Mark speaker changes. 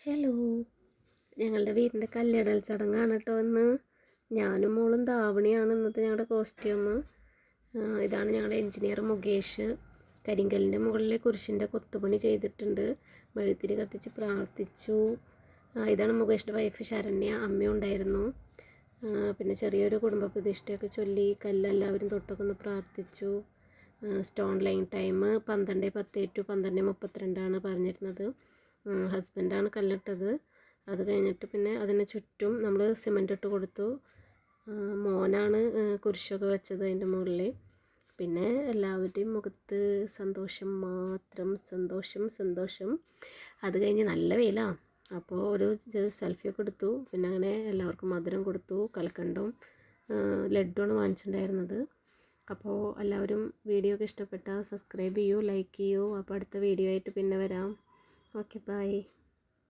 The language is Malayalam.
Speaker 1: ഹലോ, ഞങ്ങളുടെ വീടിൻ്റെ കല്ലിടൽ ചടങ്ങാണ് കേട്ടോ ഇന്ന്. ഞാനും മോളും ധാവണിയാണ് ഇന്നത്തെ ഞങ്ങളുടെ കോസ്റ്റ്യൂം. ഇതാണ് ഞങ്ങളുടെ എൻജിനീയർ മുകേഷ്. കരിങ്കല്ലിൻ്റെ മുകളിൽ കുരിശിൻ്റെ കൊത്തുപണി ചെയ്തിട്ടുണ്ട്. മെഴുത്തിരി കത്തിച്ച് പ്രാർത്ഥിച്ചു. ഇതാണ് മുകേഷിൻ്റെ വൈഫ് ശരണ്യ. അമ്മയും ഉണ്ടായിരുന്നു. പിന്നെ ചെറിയൊരു കുടുംബ പ്രതിഷ്ഠയൊക്കെ ചൊല്ലി കല്ലെല്ലാവരും തൊട്ടൊക്കെ ഒന്ന് പ്രാർത്ഥിച്ചു. സ്റ്റോൺ ലൈൻ ടൈം 12:10 to 12:32 പറഞ്ഞിരുന്നത്. ഹസ്ബൻഡാണ് കല്ലിട്ടത്. അത് കഴിഞ്ഞിട്ട് പിന്നെ അതിന് ചുറ്റും നമ്മൾ സിമൻ്റ് ഇട്ട് കൊടുത്തു. മോനാണ് കുരിശൊക്കെ വെച്ചത് അതിൻ്റെ മുകളിൽ. പിന്നെ എല്ലാവരുടെയും മുഖത്ത് സന്തോഷം മാത്രം, സന്തോഷം സന്തോഷം. അത് കഴിഞ്ഞ് നല്ല വെയിലാണ്. അപ്പോൾ ഒരു സെൽഫിയൊക്കെ എടുത്തു. പിന്നെ അങ്ങനെ എല്ലാവർക്കും മധുരം കൊടുത്തു. കൽക്കണ്ടവും ലഡ്ഡുമാണ് വാങ്ങിച്ചിട്ടുണ്ടായിരുന്നത്. അപ്പോൾ എല്ലാവരും വീഡിയോ ഒക്കെ ഇഷ്ടപ്പെട്ടാൽ സബ്സ്ക്രൈബ് ചെയ്യൂ, ലൈക്ക് ചെയ്യൂ. അപ്പോൾ അടുത്ത വീഡിയോ ആയിട്ട് പിന്നെ വരാം. Okay, by.